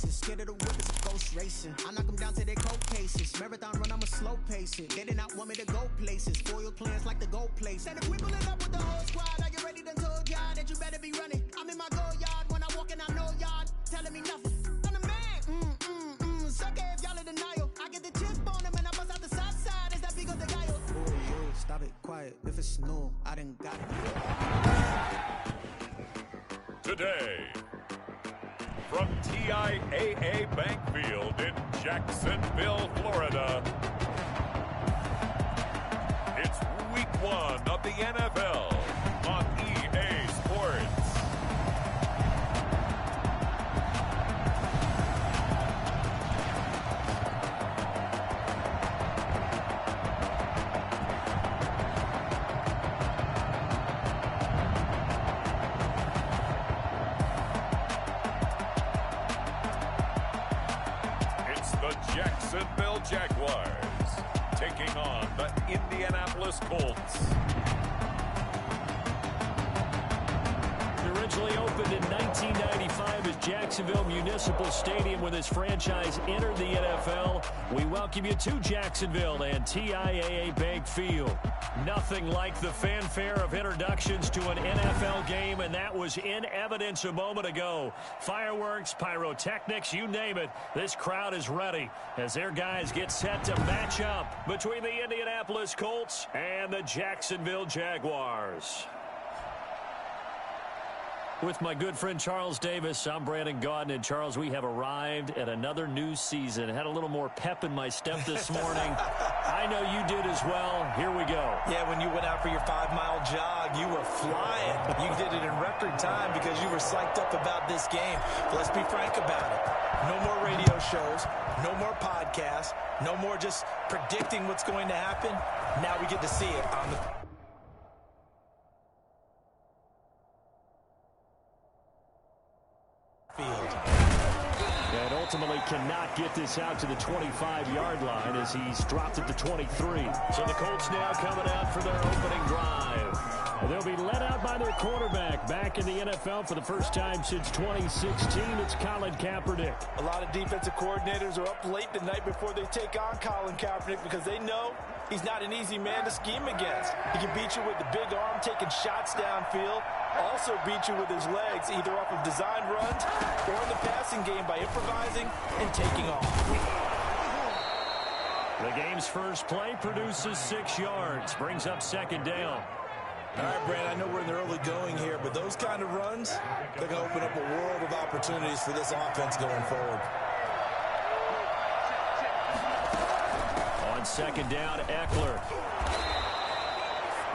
faces. Scared of the whip, it's a ghost racing. I knock them down to their cold cases. Marathon run, I'm a slow pacer. They did not want me to go places. Foil plans like the gold place. And if we pulling up with the whole squad, are you ready? Done told y'all that you better be running. I'm in my go yard when I walk in, I know y'all telling me nothing. I'm the man. Sucker if y'all in denial. I get the chip on them and I bust out the south side. Is that big of the guy? Ooh, stop it, quiet. If it's new, I done got it. Today, from TIAA Bank Field in Jacksonville, Florida, it's week 1 of the NFL on EA Sports. Jacksonville Jaguars taking on the Indianapolis Colts. It originally opened in 1995 as Jacksonville Municipal Stadium when this franchise entered the NFL. We welcome you to Jacksonville and TIAA Bank Field. Nothing like the fanfare of introductions to an NFL game, and that was in evidence a moment ago. Fireworks, pyrotechnics, you name it. This crowd is ready as their guys get set to match up between the Indianapolis Colts and the Jacksonville Jaguars. With my good friend Charles Davis, I'm Brandon Gaudin. And Charles, we have arrived at another new season. Had a little more pep in my step this morning. I know you did as well. Here we go. Yeah, when you went out for your 5-mile jog, you were flying. You did it in record time because you were psyched up about this game. Let's be frank about it. No more radio shows, no more podcasts, no more just predicting what's going to happen. Now we get to see it on the field. And ultimately cannot get this out to the 25-yard line as he's dropped it to 23. So the Colts now coming out for their opening drive. They'll be led out by their quarterback. Back in the NFL for the first time since 2016, it's Colin Kaepernick. A lot of defensive coordinators are up late the night before they take on Colin Kaepernick because they know he's not an easy man to scheme against. He can beat you with the big arm, taking shots downfield, also beat you with his legs, either off of design runs or in the passing game by improvising and taking off. The game's first play produces 6 yards, brings up second down. All right, Brand, I know we're in the early going here, but those kind of runs, they're going to open up a world of opportunities for this offense going forward. On second down, Eckler.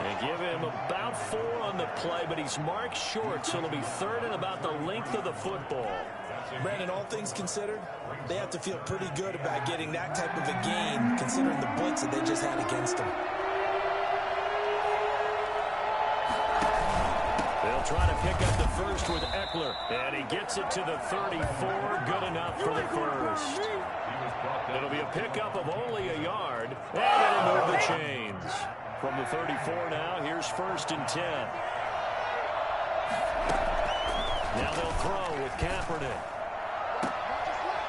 They give him about 4 on the play, but he's marked short, so it'll be third and about the length of the football. Brandon, all things considered, they have to feel pretty good about getting that type of a gain, considering the blitz that they just had against them. They'll try to pick up the first with Eckler, and he gets it to the 34, good enough for the first. It'll be a pickup of only a yard, and it'll move the chains. From the 34 now, here's first and 10. Now they'll throw with Kaepernick.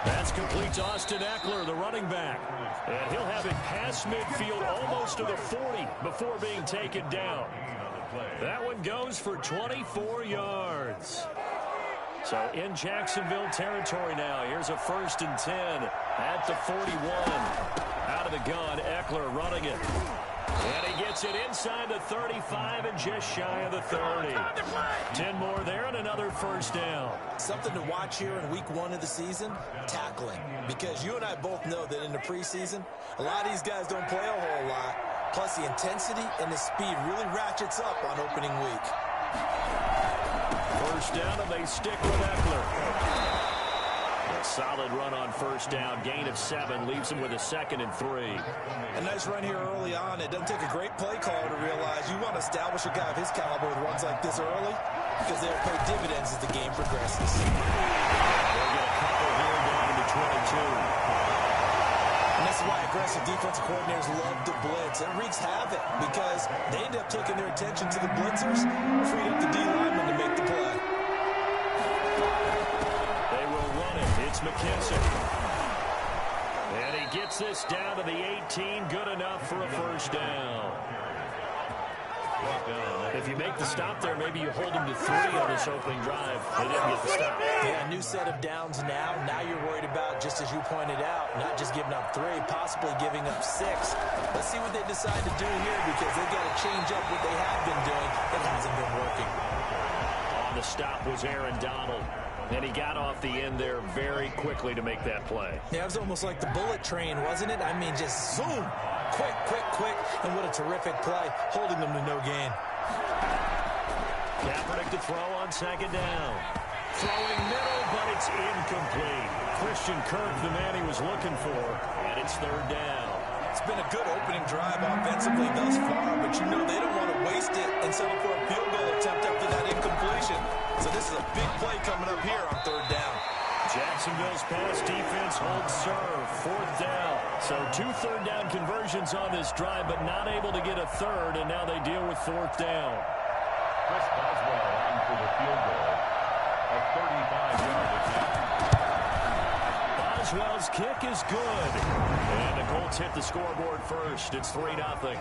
That's complete to Austin Eckler, the running back. And he'll have it past midfield almost to the 40 before being taken down. That one goes for 24 yards. So in Jacksonville territory now. Here's a first and 10 at the 41. Out of the gun, Eckler running it. And he gets it inside the 35 and just shy of the 30. 10 more there and another first down. Something to watch here in week 1 of the season, tackling. Because you and I both know that in the preseason, a lot of these guys don't play a whole lot. Plus the intensity and the speed really ratchets up on opening week. First down and they stick with Eckler. A solid run on first down. Gain of 7 leaves him with a 2nd and 3. A nice run here early on. It doesn't take a great play caller to realize you want to establish a guy of his caliber with runs like this early because they'll pay dividends as the game progresses. They'll get a couple here down to 22. And this is why aggressive defensive coordinators love to blitz. It wreaks havoc because they end up taking their attention to the blitzers, freed up the D lineman to make the play. They will run it. It's McKissick. And he gets this down to the 18. Good enough for a first down. If you make the stop there, maybe you hold them to 3 on this opening drive. They didn't get the stop. Yeah, new set of downs now. Now you're worried about, just as you pointed out, not just giving up 3, possibly giving up 6. Let's see what they decide to do here, because they've got to change up what they have been doing. It hasn't been working. On the stop was Aaron Donald. And he got off the end there very quickly to make that play. Yeah, it was almost like the bullet train, wasn't it? I mean, just zoom. Quick, quick, quick. And what a terrific play, holding them to no gain. Kaepernick to throw on second down. Throwing middle, but it's incomplete. Christian Kirk, the man he was looking for, and it's third down. It's been a good opening drive offensively thus far, but you know they don't want to waste it and settle for a field goal attempt after that incompletion. So this is a big play coming up here on third down. Jacksonville's pass defense holds serve. Fourth down. So 2 third-down conversions on this drive, but not able to get a third, and now they deal with fourth down. Chris Boswell on for the field goal. A 35-yard attempt. Boswell's kick is good. And the Colts hit the scoreboard first. It's 3-0.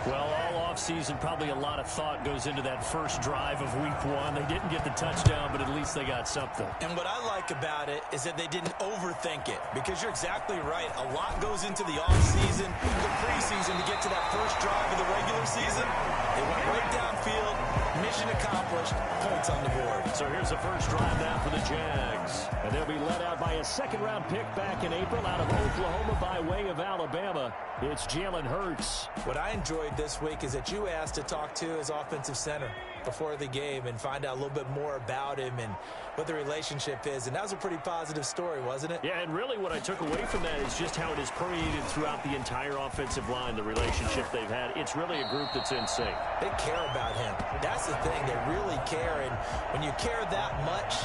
Well, all offseason, probably a lot of thought goes into that first drive of week 1. They didn't get the touchdown, but at least they got something. And what I like about it is that they didn't overthink it, because you're exactly right. A lot goes into the offseason, the preseason, to get to that first drive of the regular season. They went right downfield, mission accomplished, points on the board. So here's the first drive now for the Jags. And they'll be led out by a second-round pick back in April out of Oklahoma by way of Alabama. It's Jalen Hurts. What I enjoyed this week is that you asked to talk to his offensive center before the game and find out a little bit more about him and what the relationship is. And that was a pretty positive story, wasn't it? Yeah, and really what I took away from that is just how it is permeated throughout the entire offensive line, the relationship they've had. It's really a group that's in sync. They care about him. That's the thing. They really care. And when you care that much,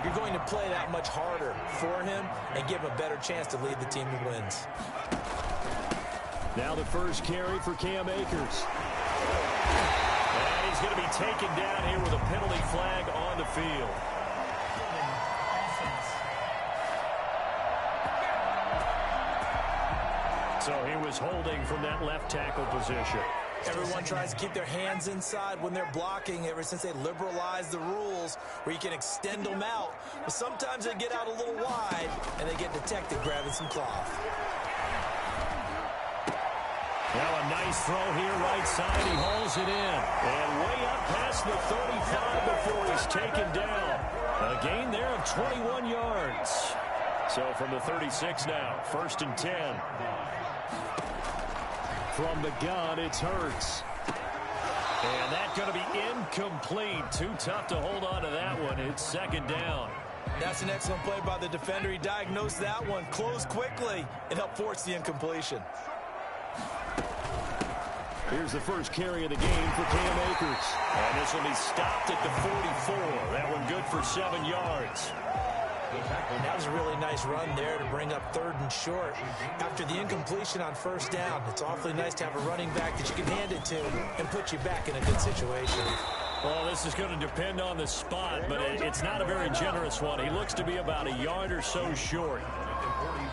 you're going to play that much harder for him and give him a better chance to lead the team to wins. Now the first carry for Cam Akers. And he's going to be taken down here with a penalty flag on the field. So he was holding from that left tackle position. Everyone tries to keep their hands inside when they're blocking ever since they liberalized the rules where you can extend them out. But sometimes they get out a little wide and they get detected grabbing some cloth. Now a nice throw here right side. He hauls it in. And way up past the 35 before he's taken down. A gain there of 21 yards. So from the 36 now, 1st and 10. From the gun, it's Hurts. And that's going to be incomplete. Too tough to hold on to that one. It's 2nd down. That's an excellent play by the defender. He diagnosed that one, closed quickly, and helped force the incompletion. Here's the first carry of the game for Cam Akers. And this will be stopped at the 44. That one good for 7 yards. And that was a really nice run there to bring up 3rd and short. After the incompletion on 1st down, it's awfully nice to have a running back that you can hand it to and put you back in a good situation. Well, this is going to depend on the spot, but it's not a very generous one. He looks to be about a yard or so short.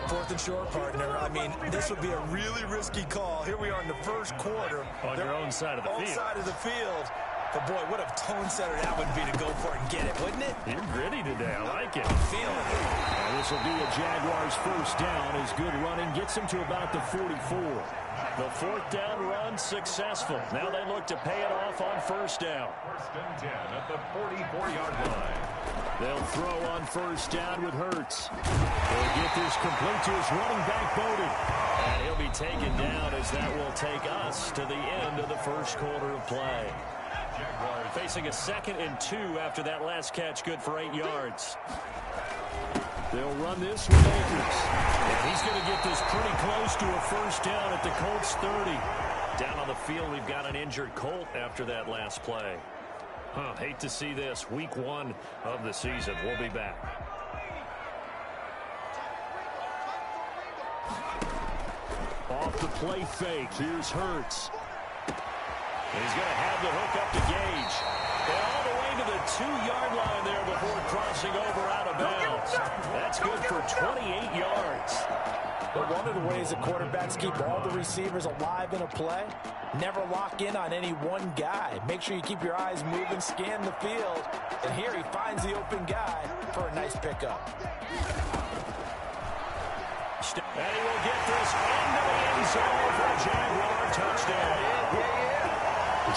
4th and short, partner. I mean, this would be a really risky call. Here we are in the 1st quarter. On your own side of the field. Own side of the field. But, boy, what a tone setter that would be to go for it and get it, wouldn't it? You're gritty today. I like it. I'm feeling it. And this will be a Jaguars 1st down as good running gets him to about the 44. The 4th down run successful. Now they look to pay it off on 1st down. 1st and 10 at the 44-yard line. They'll throw on 1st down with Hurts. They'll get this complete to his running back, Bowden. And he'll be taken down as that will take us to the end of the 1st quarter of play. Facing a 2nd and 2 after that last catch, good for 8 yards. They'll run this with Akers. And he's going to get this pretty close to a 1st down at the Colts 30. Down on the field, we've got an injured Colt after that last play. Hate to see this. Week 1 of the season. We'll be back. Off the play fake. Here's Hurts. He's going to have the hook up to Gage. And all the way to the 2-yard line there before crossing over out of bounds. for 28 yards. But one of the ways that quarterbacks keep all the receivers alive in a play, never lock in on any one guy. Make sure you keep your eyes moving, scan the field. And here he finds the open guy for a nice pickup. And he will get this into the end zone for a Jaguar touchdown.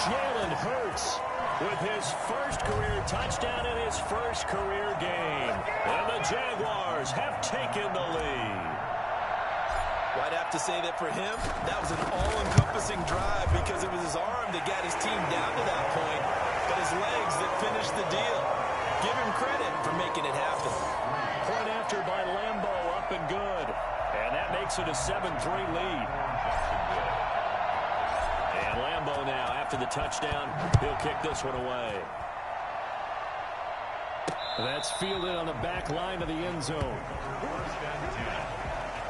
Jalen Hurts with his first career touchdown in his first career game. And the Jaguars have taken the lead. Well, I'd have to say that for him, that was an all-encompassing drive because it was his arm that got his team down to that point, but his legs that finished the deal. Give him credit for making it happen. Point after by Lambeau, up and good. And that makes it a 7-3 lead. And Lambeau now, after the touchdown, he'll kick this one away. That's fielded on the back line of the end zone.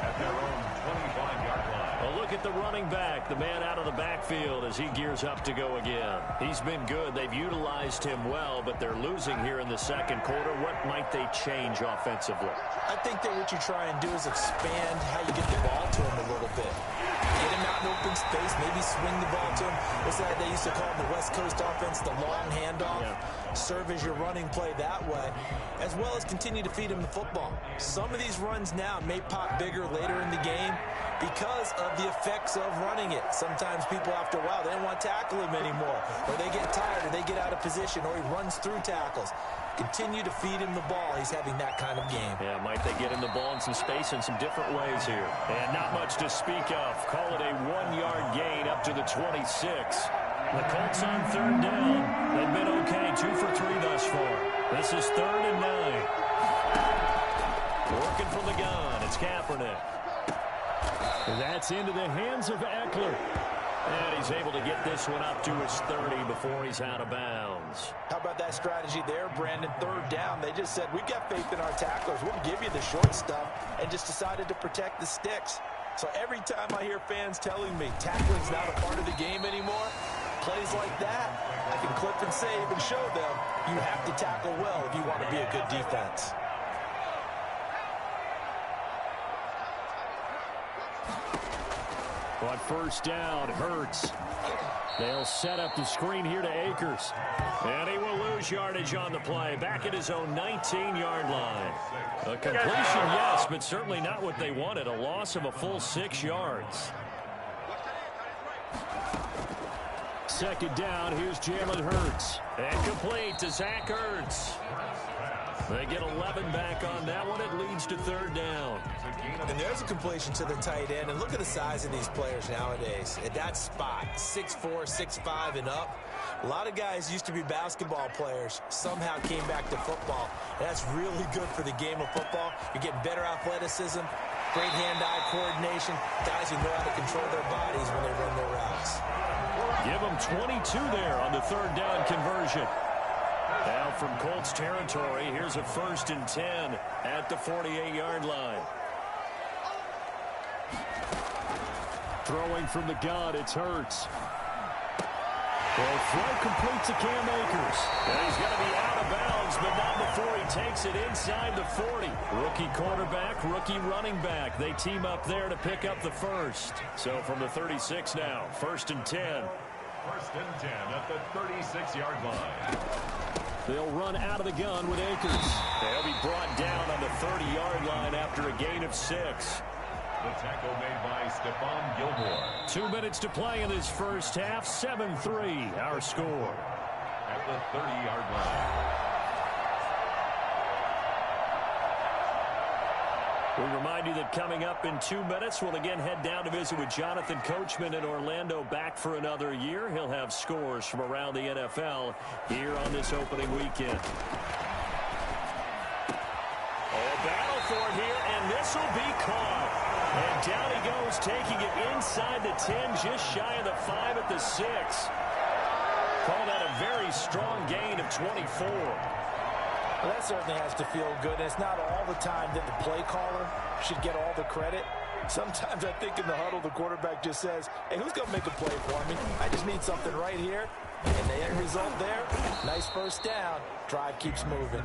At their own 25-yard line. A look at the running back, the man out of the backfield as he gears up to go again. He's been good. They've utilized him well, but they're losing here in the second quarter. What might they change offensively? I think that what you try and do is expand how you get the ball to him a little bit. Get him out in open space, maybe swing the ball to him. What's that they used to call in the West Coast offense, the long handoff? Yeah. Serve as your running play that way, as well as continue to feed him the football. Some of these runs now may pop bigger later in the game because of the effects of running it. Sometimes people, after a while, they don't want to tackle him anymore, or they get tired, or they get out of position, or he runs through tackles. Continue to feed him the ball. He's having that kind of game. Yeah, might they get him the ball in some space in some different ways here. And not much to speak of. Call it a 1-yard gain up to the 26. The Colts on third down. They've been okay, 2 for 3 thus far. This is 3rd and 9. Working from the gun, it's Kaepernick. That's into the hands of Eckler. And he's able to get this one up to his 30 before he's out of bounds. How about that strategy there, Brandon? 3rd down. They just said, we've got faith in our tacklers. We'll give you the short stuff, and just decided to protect the sticks. So every time I hear fans telling me tackling's not a part of the game anymore, plays like that, I can clip and save and show them you have to tackle well if you want to be a good defense. On first down, Hurts. They'll set up the screen here to Akers. And he will lose yardage on the play. Back at his own 19-yard line. A completion, yes, but certainly not what they wanted. A loss of a full 6 yards. Second down, here's Jalen Hurts. And complete to Zach Ertz. They get 11 back on that one. It leads to 3rd down. And there's a completion to the tight end. And look at the size of these players nowadays. At that spot, 6'4", 6'5", and up. A lot of guys used to be basketball players, somehow came back to football. And that's really good for the game of football. You're getting better athleticism, great hand-eye coordination, guys who know how to control their bodies when they run their routes. Give them 22 there on the 3rd down conversion. Now from Colts territory, here's a 1st and 10 at the 48-yard line. Throwing from the gun, it's Hurts. Well, throw complete to Cam Akers. And he's going to be out of bounds, but not before he takes it inside the 40. Rookie quarterback, rookie running back. They team up there to pick up the first. So from the 36 now, 1st and 10. 1st and 10 at the 36-yard line. They'll run out of the gun with Akers. They'll be brought down on the 30-yard line after a gain of 6. The tackle made by Stephon Gilmore. 2 minutes to play in this first half. 7-3, our score. At the 30-yard line. We remind you that coming up in 2 minutes, we'll again head down to visit with Jonathan Coachman in Orlando, back for another year. He'll have scores from around the NFL here on this opening weekend. A battle for it here, and this will be caught. And down he goes, taking it inside the 10, just shy of the 5 at the 6. Call that a very strong gain of 24. Well, that certainly has to feel good. And it's not all the time that the play caller should get all the credit. Sometimes I think in the huddle, the quarterback just says, hey, who's going to make a play for me? I just need something right here. And the end result there, nice first down. Drive keeps moving.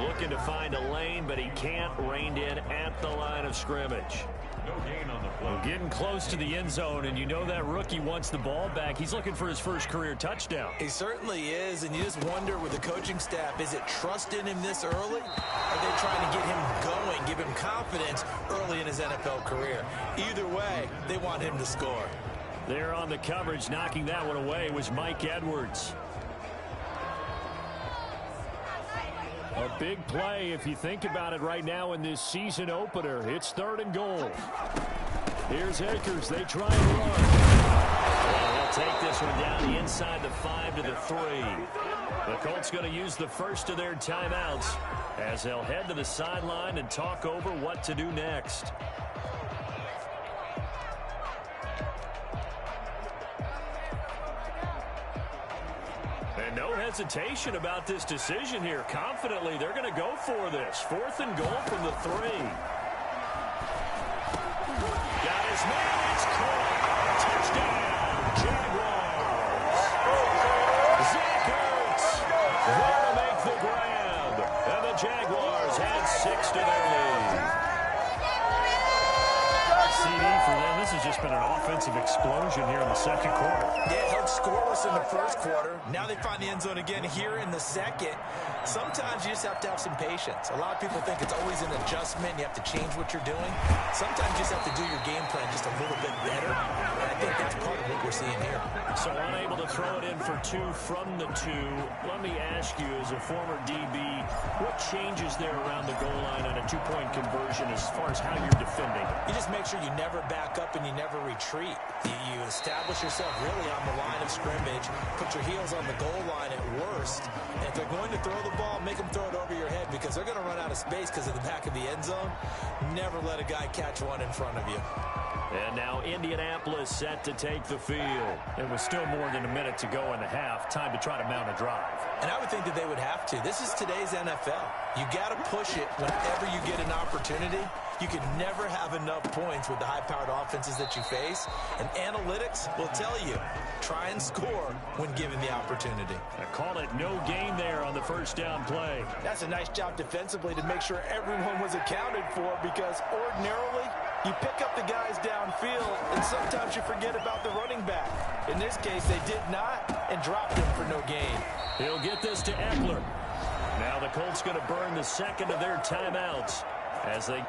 Looking to find a lane, but he can't. Reined in at the line of scrimmage. No gain on the play. Well, getting close to the end zone, and you know that rookie wants the ball back. He's looking for his first career touchdown. He certainly is, and you just wonder with the coaching staff, is it trust in him this early? Are they trying to get him going, give him confidence early in his NFL career? Either way, they want him to score. There on the coverage, knocking that one away, was Mike Edwards. A big play if you think about it right now in this season opener. It's 3rd and goal. Here's Akers. They try and run. And he'll take this one down the inside the 5 to the 3. The Colts going to use the first of their timeouts as they'll head to the sideline and talk over what to do next. And no hesitation about this decision here. Confidently, they're going to go for this. 4th and goal from the 3. Got his man. It's caught. Touchdown, Jaguars. Zach Ertz there to make the grab. And the Jaguars add 6 to their lead. CD for them. This has just been an offensive explosion here in the second quarter. Yeah, held scoreless in the first quarter. Now they find the end zone again here in the second. Sometimes you just have to have some patience. A lot of people think it's always an adjustment. You have to change what you're doing. Sometimes you just have to do your game plan just a little bit better. And I think that's part of what we're seeing here. So unable to throw it in for 2 from the 2. Let me ask you, as a former DB, what changes there around the goal line on a 2-point conversion as far as how you're defending? You just make sure you never back up and you never retreat. You establish yourself really on the line of scrimmage, put your heels on the goal line at worst, and if they're going to throw the ball, make them throw it over your head because they're going to run out of space because of the back of the end zone. Never let a guy catch one in front of you. And now Indianapolis set to take the field. It was still more than a minute to go in the half. Time to try to mount a drive. And I would think that they would have to. This is today's NFL. You got to push it whenever you get an opportunity. You can never have enough points with the high-powered offenses that you face. And analytics will tell you, try and score when given the opportunity. I call it no gain there on the first down play. That's a nice job defensively to make sure everyone was accounted for because ordinarily you pick up the guys downfield and sometimes you forget about the running back. In this case, they did not and dropped him for no gain. He'll get this to Eckler. Now the Colts going to burn the second of their timeouts as they...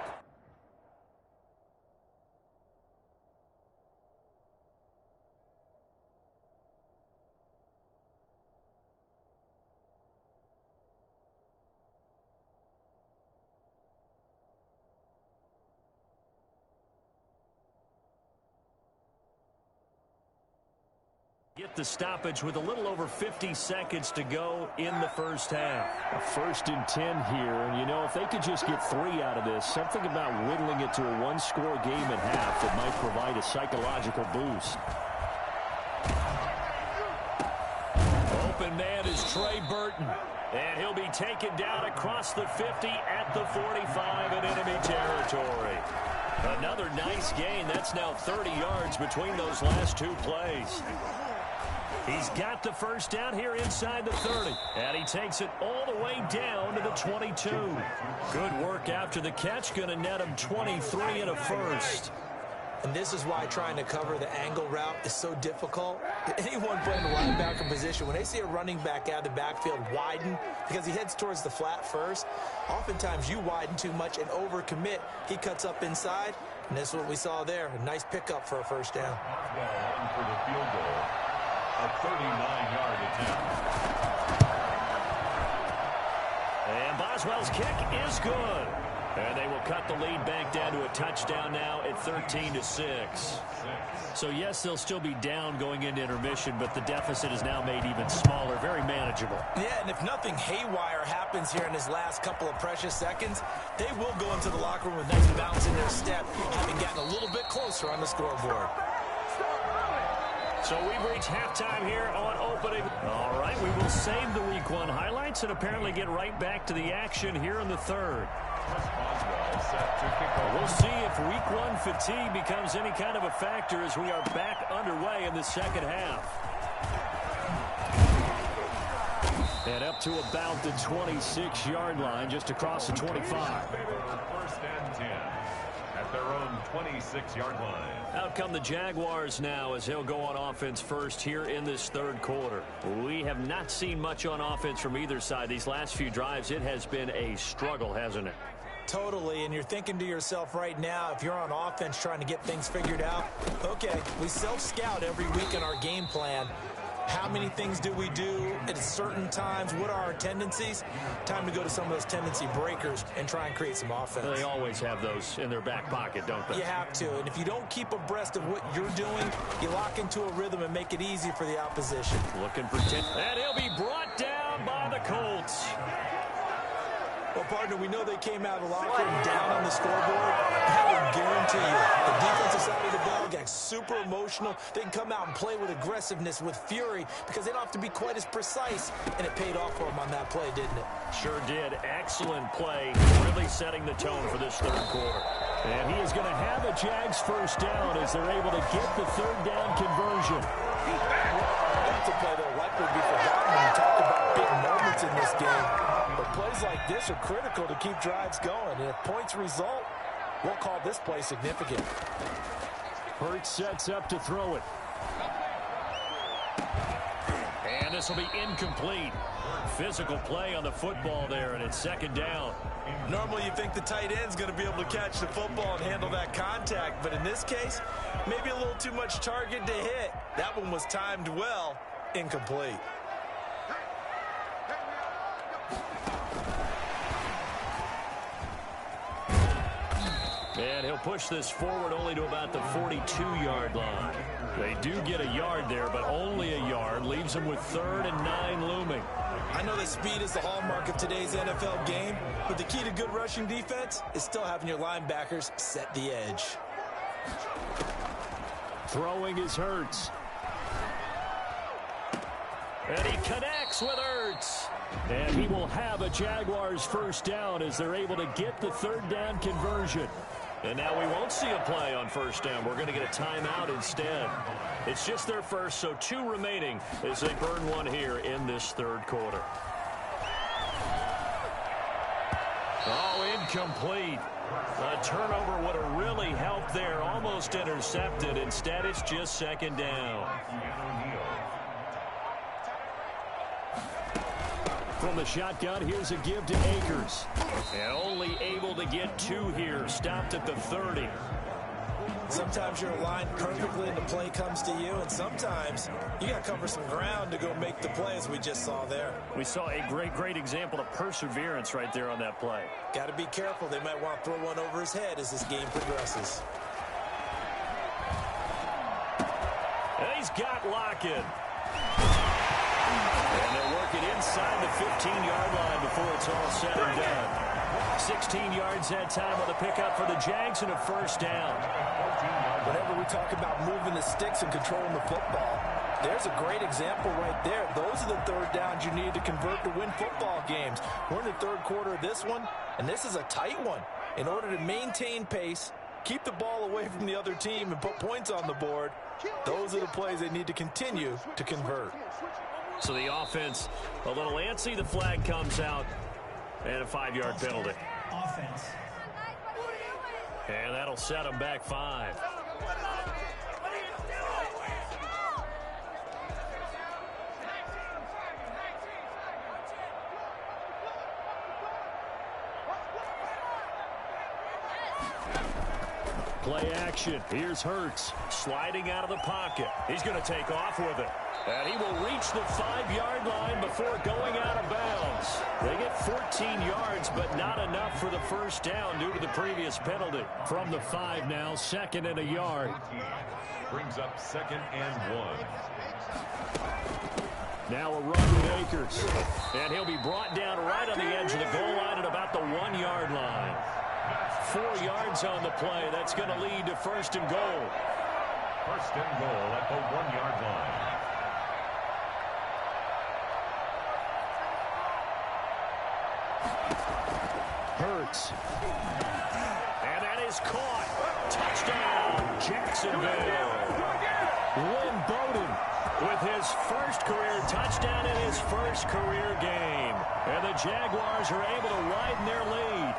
Get the stoppage with a little over 50 seconds to go in the first half. A 1st and 10 here, and you know, if they could just get 3 out of this, something about whittling it to a 1-score game at half that might provide a psychological boost. Open man is Trey Burton, and he'll be taken down across the 50 at the 45 in enemy territory. Another nice gain. That's now 30 yards between those last 2 plays. He's got the first down here inside the 30. And he takes it all the way down to the 22. Good work after the catch. Going to net him 23 and a first. And this is why trying to cover the angle route is so difficult. Anyone playing the linebacker position, when they see a running back out of the backfield widen because he heads towards the flat first, oftentimes you widen too much and overcommit. He cuts up inside, and this is what we saw there. A nice pickup for a first down. For the field goal, a 39-yard attempt. And Boswell's kick is good. And they will cut the lead back down to a touchdown now at 13-6. So, yes, they'll still be down going into intermission, but the deficit is now made even smaller, very manageable. Yeah, and if nothing haywire happens here in his last couple of precious seconds, they will go into the locker room with nice bounce in their step, having gotten a little bit closer on the scoreboard. So we've reached halftime here on opening. All right, we will save the Week 1 highlights and apparently get right back to the action here in the third. Boswell set to kick off. We'll see if week one fatigue becomes any kind of a factor as we are back underway in the second half. And up to about the 26-yard line, just across the 25. First and 10 at their own 26-yard line. Out come the Jaguars now as they'll go on offense first here in this third quarter. We have not seen much on offense from either side. These last few drives, it has been a struggle, hasn't it? Totally, and you're thinking to yourself right now, if you're on offense trying to get things figured out, okay, we self-scout every week in our game plan. How many things do we do at certain times? What are our tendencies? Time to go to some of those tendency breakers and try and create some offense. They always have those in their back pocket, don't they? You have to, and if you don't keep abreast of what you're doing, you lock into a rhythm and make it easy for the opposition. Looking for 10. And he'll be brought down by the Colts. Well, partner, we know they came out of the locker room down on the scoreboard. I will guarantee you, the defensive side of the ball got super emotional. They can come out and play with aggressiveness, with fury, because they don't have to be quite as precise. And it paid off for them on that play, didn't it? Sure did. Excellent play, really setting the tone for this third quarter. And he is going to have a Jags first down as they're able to get the third down conversion. That's a play that will likely be forgotten when you talk about big moments in this game. But plays like this are critical to keep drives going. And if points result, we'll call this play significant. Hurts sets up to throw it. And this will be incomplete. Physical play on the football there, and it's second down. Normally you think the tight end's going to be able to catch the football and handle that contact. But in this case, maybe a little too much target to hit. That one was timed well. Incomplete. And he'll push this forward only to about the 42-yard line. They do get a yard there, but only a yard. Leaves them with 3rd and 9 looming. I know that speed is the hallmark of today's NFL game, but the key to good rushing defense is still having your linebackers set the edge. Throwing is Hurts. And he connects with Hurts. And he will have a Jaguars first down as they're able to get the third down conversion. And now we won't see a play on first down. We're going to get a timeout instead. It's just their first, so 2 remaining as they burn one here in this third quarter. Oh, incomplete. A turnover would have really helped there. Almost intercepted. Instead, it's just second down. From the shotgun, here's a give to Akers. And only able to get 2 here. Stopped at the 30. Sometimes you're aligned perfectly and the play comes to you, and sometimes you got to cover some ground to go make the play, as we just saw there. We saw a great example of perseverance right there on that play. Got to be careful. They might want to throw one over his head as this game progresses. And he's got Lockett. And they'll work it inside the 15-yard line before it's all said and done. 16 yards that time on the pickup for the Jags and a first down. Whenever we talk about moving the sticks and controlling the football, there's a great example right there. Those are the third downs you need to convert to win football games. We're in the third quarter of this one, and this is a tight one. In order to maintain pace, keep the ball away from the other team, and put points on the board, those are the plays they need to continue to convert. So the offense a little antsy. The flag comes out, and a 5-yard penalty. Offense. And that'll set them back 5. Play action. Here's Hurts sliding out of the pocket. He's going to take off with it. And he will reach the 5-yard line before going out of bounds. They get 14 yards, but not enough for the first down due to the previous penalty. From the 5 now, 2nd and a yard. Brings up 2nd and 1. Now a run with Akers. And he'll be brought down right on the edge of the goal line at about the 1-yard line. 4 yards on the play. That's going to lead to 1st and goal. 1st and goal at the 1-yard line. Hurts. And that is caught. Touchdown, Jacksonville. Lynn Bowden with his first career touchdown in his first career game. And the Jaguars are able to widen their lead.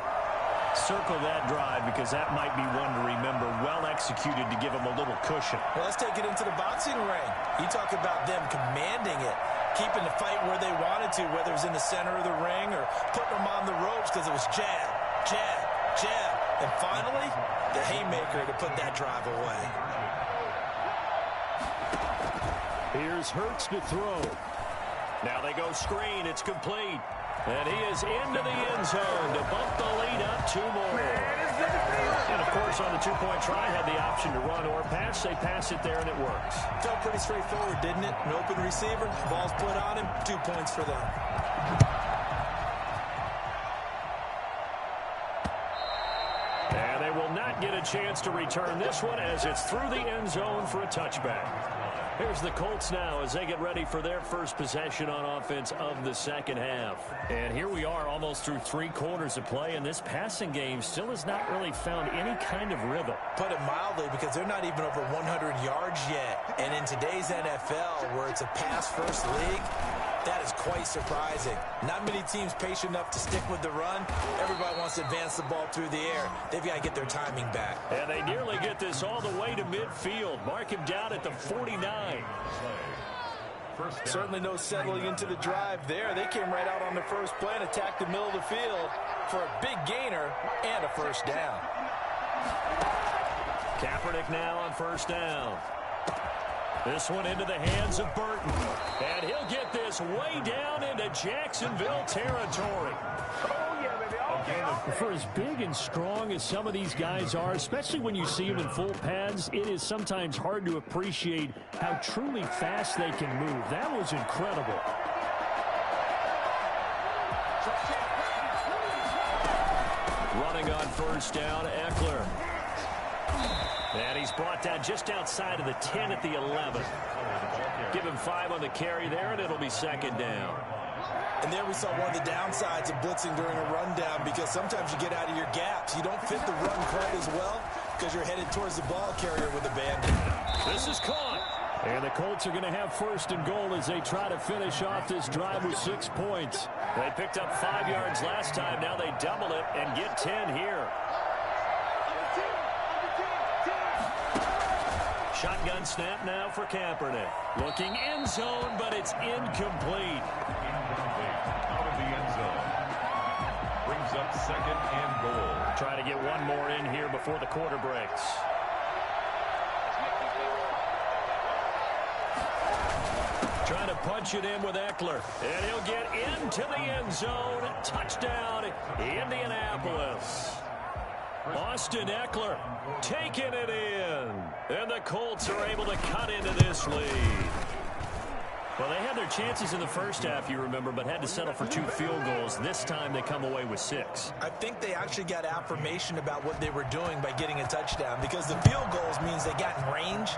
Circle that drive because that might be one to remember. Well executed to give them a little cushion. Well, let's take it into the boxing ring. You talk about them commanding it, keeping the fight where they wanted to, whether it was in the center of the ring or putting them on the ropes because it was jab, jab, jab. And finally, the haymaker to put that drive away. Here's Hurts to throw. Now they go screen. It's complete. And he is into the end zone to bump the lead up 2 more. And, of course, on the two-point try, had the option to run or pass. They pass it there, and it works. Felt pretty straightforward, didn't it? An open receiver, ball's put on him, 2 points for them. And they will not get a chance to return this one as it's through the end zone for a touchback. Here's the Colts now as they get ready for their first possession on offense of the second half. And here we are almost through 3 quarters of play, and this passing game still has not really found any kind of rhythm. Put it mildly, because they're not even over 100 yards yet. And in today's NFL, where it's a pass-first league, that is quite surprising. Not many teams patient enough to stick with the run. Everybody wants to advance the ball through the air. They've got to get their timing back. And they nearly get this all the way to midfield. Mark him down at the 49. Certainly no settling into the drive there. They came right out on the first play and attacked the middle of the field for a big gainer and a first down. Kaepernick now on first down. This one into the hands of Burton. And he'll get this way down into Jacksonville territory. For as big and strong as some of these guys are, especially when you see them in full pads, it is sometimes hard to appreciate how truly fast they can move. That was incredible. Running on first down, Eckler. And he's brought down just outside of the 10 at the 11. Give him 5 on the carry there, and it'll be second down. And there we saw one of the downsides of blitzing during a rundown, because sometimes you get out of your gaps. You don't fit the run quite as well because you're headed towards the ball carrier with a bandit. This is caught. And the Colts are going to have first and goal as they try to finish off this drive with 6 points. They picked up 5 yards last time. Now they double it and get 10 here. Shotgun snap now for Kaepernick. Looking end zone, but it's incomplete. Out of the end zone. Brings up second and goal. Trying to get one more in here before the quarter breaks. Trying to punch it in with Eckler. And he'll get into the end zone. Touchdown, Indianapolis. Austin Eckler taking it in. And the Colts are able to cut into this lead. Well, they had their chances in the first half, you remember, but had to settle for 2 field goals. This time they come away with 6. I think they actually got affirmation about what they were doing by getting a touchdown, because the field goals means they got in range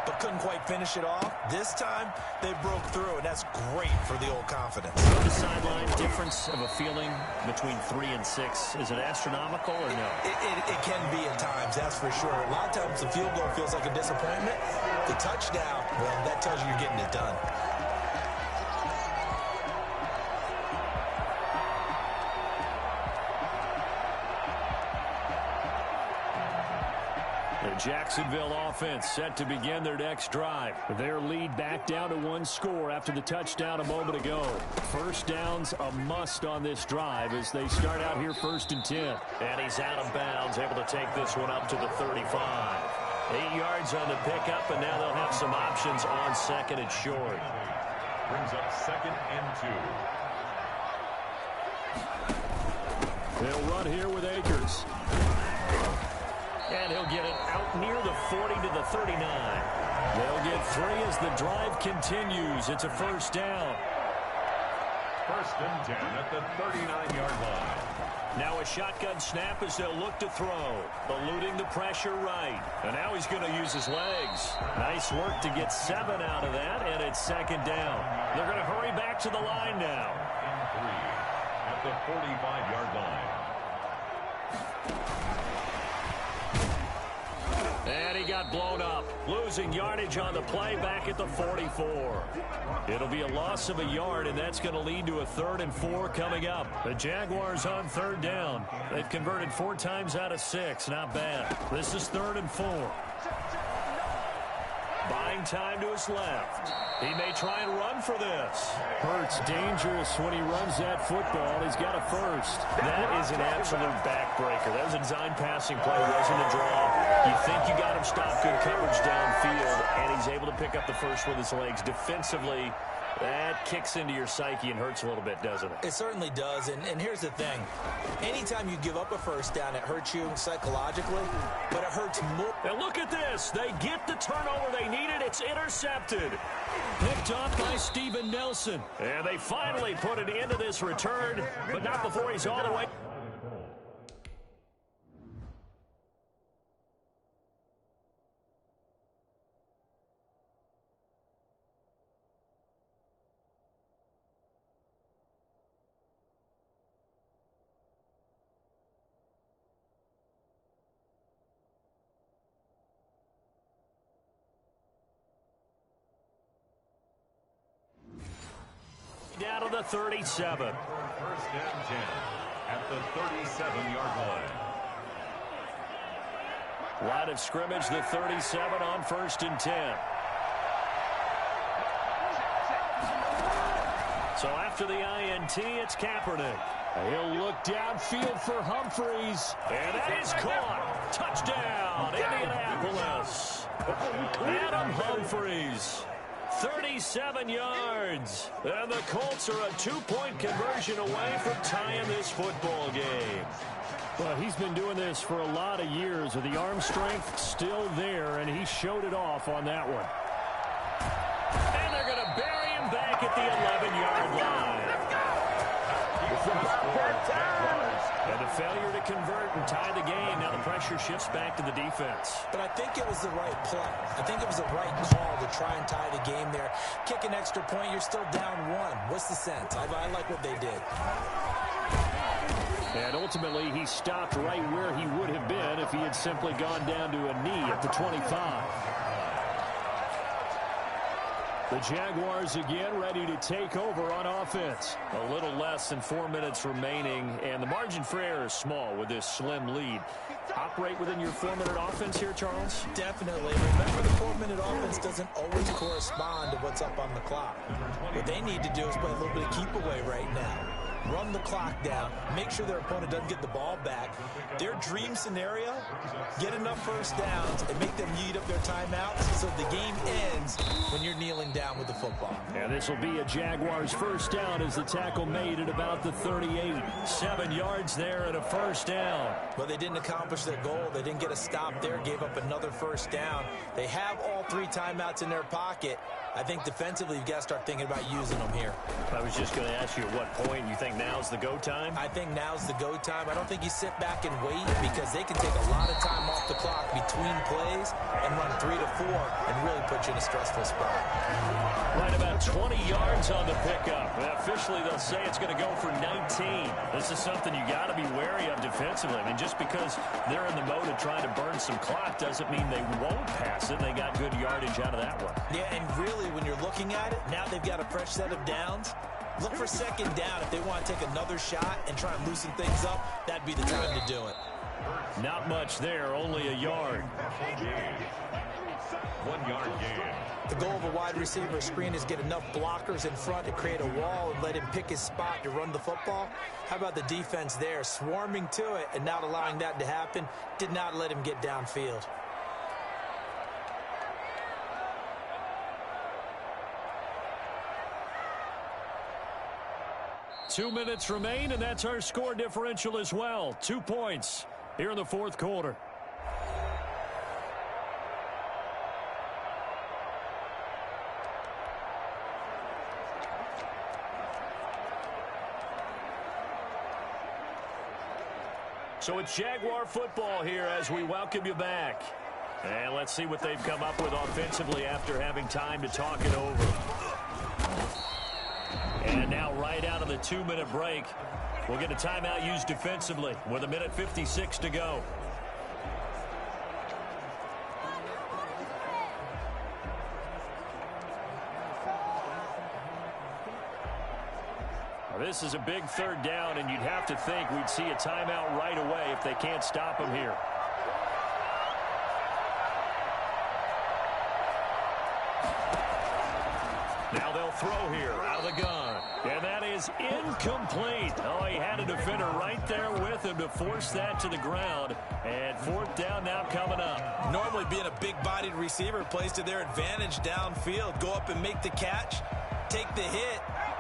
but couldn't quite finish it off. This time they broke through, and that's great for the old confidence. The sideline difference of a feeling between 3 and 6, is it astronomical or no? It can be at times, that's for sure. A lot of times the field goal feels like a disappointment. The touchdown, well, that tells you you're getting it done. The Jacksonville offense set to begin their next drive. Their lead back down to 1 score after the touchdown a moment ago. First down's a must on this drive as they start out here 1st and 10. And he's out of bounds, able to take this one up to the 35. 8 yards on the pickup, and now they'll have some options on second and short. Brings up second and 2. They'll run here with Akers. And he'll get it out near the 40 to the 39. They'll get 3 as the drive continues. It's a first down. 1st and 10 at the 39-yard line. Now a shotgun snap as they'll look to throw. Eluding the pressure right. And now he's going to use his legs. Nice work to get 7 out of that, and it's second down. They're going to hurry back to the line now. And 3 at the 45-yard line. And he got blown up, losing yardage on the play back at the 44. It'll be a loss of a yard, and that's going to lead to a 3rd and 4 coming up. The Jaguars on 3rd down. They've converted 4 times out of 6. Not bad. This is 3rd and 4. Buying time to his left. He may try and run for this. Hurts dangerous when he runs that football. He's got a first. That is an absolute backbreaker. That was a design passing play. Wasn't a draw. You think you got him stopped, good coverage downfield, and he's able to pick up the first with his legs. Defensively, that kicks into your psyche and hurts a little bit, doesn't it? It certainly does, and here's the thing. Anytime you give up a first down, it hurts you psychologically, but it hurts more. And look at this. They get the turnover they needed. It's intercepted. Picked off by Steven Nelson. And they finally put an end to this return, but not before he's all the way. Down to the 37. First and 10 at the 37-yard line. Line of scrimmage, the 37 on 1st and 10. So after the INT, it's Kaepernick. He'll look downfield for Humphreys. And that is caught. Touchdown, Indianapolis. Adam Humphreys. 37 yards. And the Colts are a 2-point conversion away from tying this football game. Well, he's been doing this for a lot of years with the arm strength still there, and he showed it off on that one. And they're going to bury him back at the 11-yard line. And the failure to convert and tie the game. Now the pressure shifts back to the defense. But I think it was the right play. I think it was the right call to try and tie the game there. Kick an extra point, you're still down 1. What's the sense? I like what they did. And ultimately, he stopped right where he would have been if he had simply gone down to a knee at the 25. The Jaguars again ready to take over on offense. A little less than 4 minutes remaining, and the margin for error is small with this slim lead. Operate within your 4-minute offense here, Charles? Definitely. Remember, the 4-minute offense doesn't always correspond to what's up on the clock. What they need to do is play a little bit of keep away right now. Run the clock down, make sure their opponent doesn't get the ball back. Their dream scenario, get enough first downs and make them eat up their timeouts so the game ends when you're kneeling down with the football. And this will be a Jaguars first down as the tackle made at about the 38. 7 yards there and a first down. Well, they didn't accomplish their goal. They didn't get a stop there, gave up another first down. They have all 3 timeouts in their pocket. I think defensively, you've got to start thinking about using them here. I was just going to ask you at what point you think now's the go time? I think now's the go time. I don't think you sit back and wait because they can take a lot of time off the clock between plays and run 3 to 4 and really put you in a stressful spot. Right about 20 yards on the pickup. Officially, they'll say it's going to go for 19. This is something you got to be wary of defensively. I mean, just because they're in the mode of trying to burn some clock doesn't mean they won't pass it. They got good yardage out of that one. Yeah, and really, when you're looking at it, now they've got a fresh set of downs. Look for second down if they want to take another shot and try and loosen things up. That'd be the time to do it. Not much there, only a yard. 1-yard gain. The goal of a wide receiver screen is get enough blockers in front to create a wall and let him pick his spot to run the football. How about the defense there, swarming to it and not allowing that to happen? Did not let him get downfield. Two minutes remain, and that's our score differential as well. 2 points here in the fourth quarter. So it's Jaguar football here as we welcome you back. And let's see what they've come up with offensively after having time to talk it over. And now right out of the 2-minute break, we'll get a timeout used defensively with 1:56 to go. This is a big third down, and you'd have to think we'd see a timeout right away if they can't stop him here. Now they'll throw here out of the gun. And that is incomplete. Oh, he had a defender right there with him to force that to the ground. And fourth down now coming up. Normally being a big-bodied receiver plays to their advantage downfield. Go up and make the catch, take the hit,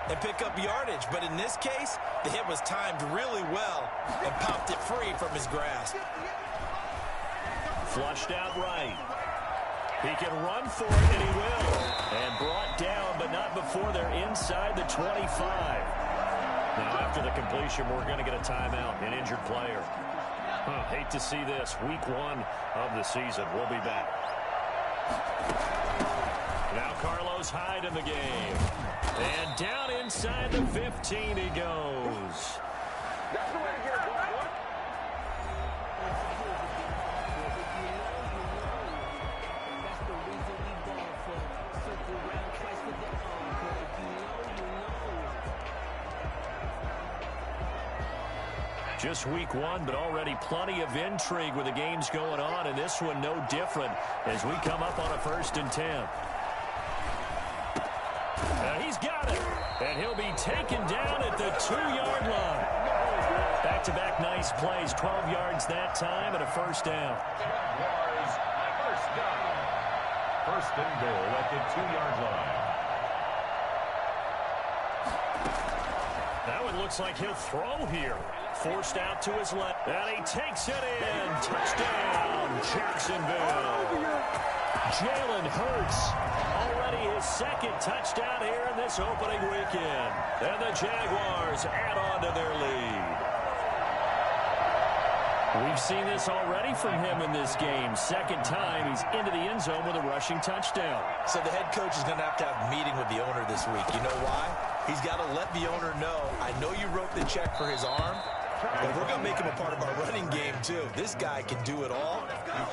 and pick up yardage. But in this case, the hit was timed really well and popped it free from his grasp. Flushed out right. He can run for it, and he will. And brought down, but not before they're inside the 25. Now, after the completion, we're going to get a timeout, an injured player. Hate to see this. Week 1 of the season. We'll be back. Now Carlos Hyde in the game. And down inside the 15 he goes. That's the way to get it done, boy. Just week 1, but already plenty of intrigue with the games going on, and this one no different as we come up on a 1st and 10. He's got it, and he'll be taken down at the 2-yard line. Back-to-back nice plays, 12 yards that time, and a 1st down. Jaguars, 1st down. 1st and goal at the 2-yard line. Now it looks like he'll throw here. Forced out to his left, and he takes it in. Touchdown, Jacksonville. Jalen Hurts, already his 2nd touchdown here in this opening weekend. And the Jaguars add on to their lead. We've seen this already from him in this game. 2nd time he's into the end zone with a rushing touchdown. So the head coach is going to have a meeting with the owner this week. You know why? He's got to let the owner know, I know you wrote the check for his arm, but we're going to make him a part of our running game, too. This guy can do it all.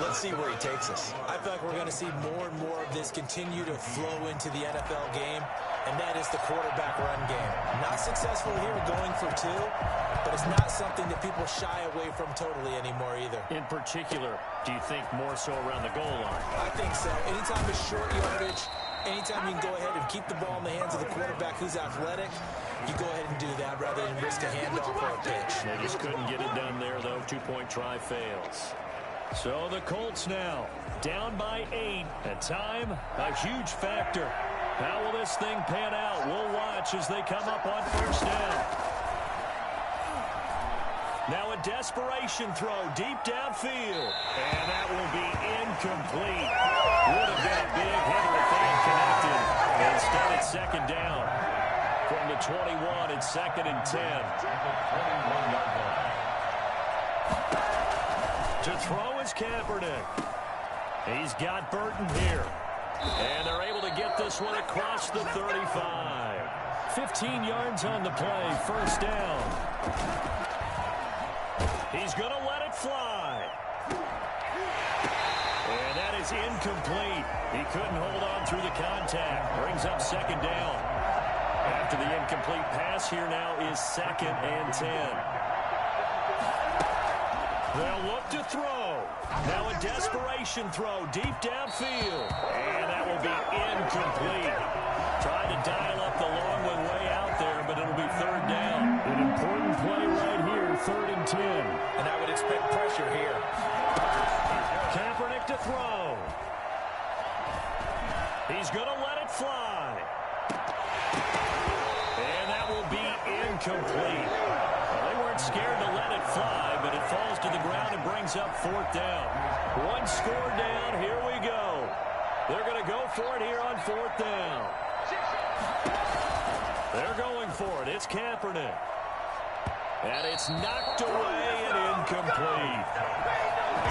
Let's see where he takes us. I feel like we're going to see more and more of this continue to flow into the NFL game, and that is the quarterback run game. Not successful here going for 2, but it's not something that people shy away from totally anymore either. In particular, do you think more so around the goal line? I think so. Anytime it's short yardage, anytime you can go ahead and keep the ball in the hands of the quarterback who's athletic, you go ahead and do that rather than risk a handoff or a pitch. They just couldn't get it done there, though. 2-point try fails. So the Colts now down by 8. At time, a huge factor. How will this thing pan out? We'll watch as they come up on 1st down. Now a desperation throw deep downfield. And that will be incomplete. Would have been a big hitter if they had connected. Instead, it's 2nd down. From the 21, it's 2nd and 10. To throw is Kaepernick. He's got Burton here. And they're able to get this one across the 35. 15 yards on the play, 1st down. He's going to let it fly. And that is incomplete. He couldn't hold on through the contact. Brings up 2nd down. After the incomplete pass, here now is 2nd and 10. They'll look to throw. Now a desperation throw deep downfield. And that will be incomplete. Tried to dial up the long one way out there, but it'll be 3rd down. An important play right here, 3rd and 10. And I would expect pressure here. Kaepernick to throw. He's going to let it fly. And that will be incomplete. Well, they weren't scared to let it fly, but it falls to the ground and brings up 4th down. 1 score down. Here we go. They're going to go for it here on 4th down. They're going for it. It's Kaepernick. And it's knocked away and incomplete.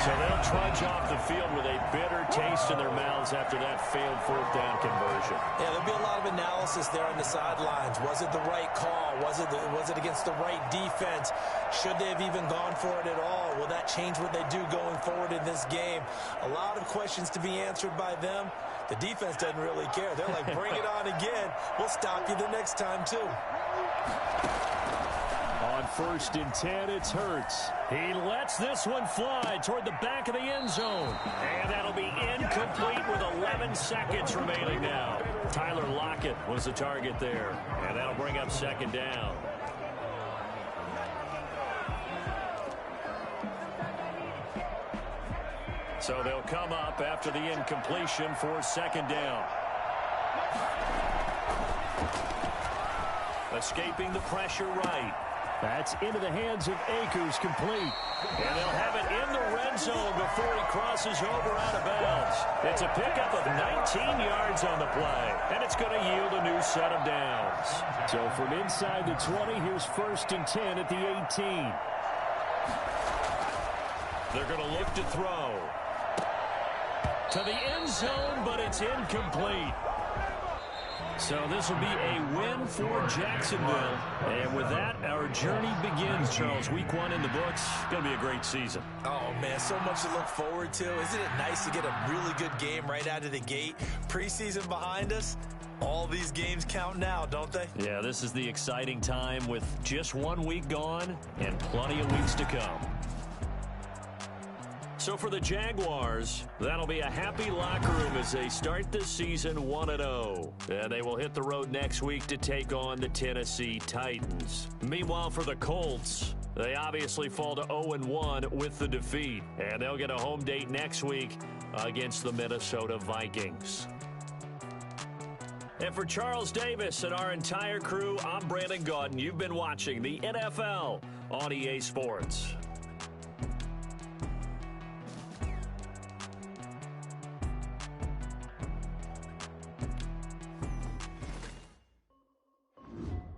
So they'll trudge off the field with a bitter taste in their mouths after that failed 4th down conversion. Yeah, there'll be a lot of analysis there on the sidelines. Was it the right call? Was it against the right defense? Should they have even gone for it at all? Will that change what they do going forward in this game? A lot of questions to be answered by them. The defense doesn't really care. They're like, bring it on again. We'll stop you the next time, too. first and 10. It's Hurts. He lets this one fly toward the back of the end zone. And that'll be incomplete with 11 seconds remaining now. Tyler Lockett was the target there. And that'll bring up second down. So they'll come up after the incompletion for second down. Escaping the pressure right. That's into the hands of Akers, complete. And they'll have it in the red zone before he crosses over out of bounds. It's a pickup of 19 yards on the play, and it's going to yield a new set of downs. So from inside the 20, here's first and 10 at the 18. They're going to look to throw. To the end zone, but it's incomplete. So this will be a win for Jacksonville. And with that, our journey begins, Charles. Week 1 in the books. Going to be a great season. Oh, man, so much to look forward to. Isn't it nice to get a really good game right out of the gate? Preseason behind us. All these games count now, don't they? Yeah, this is the exciting time with just 1 week gone and plenty of weeks to come. So for the Jaguars, that'll be a happy locker room as they start this season 1-0. And they will hit the road next week to take on the Tennessee Titans. Meanwhile, for the Colts, they obviously fall to 0-1 with the defeat. And they'll get a home date next week against the Minnesota Vikings. And for Charles Davis and our entire crew, I'm Brandon Gaudin. You've been watching the NFL on EA Sports.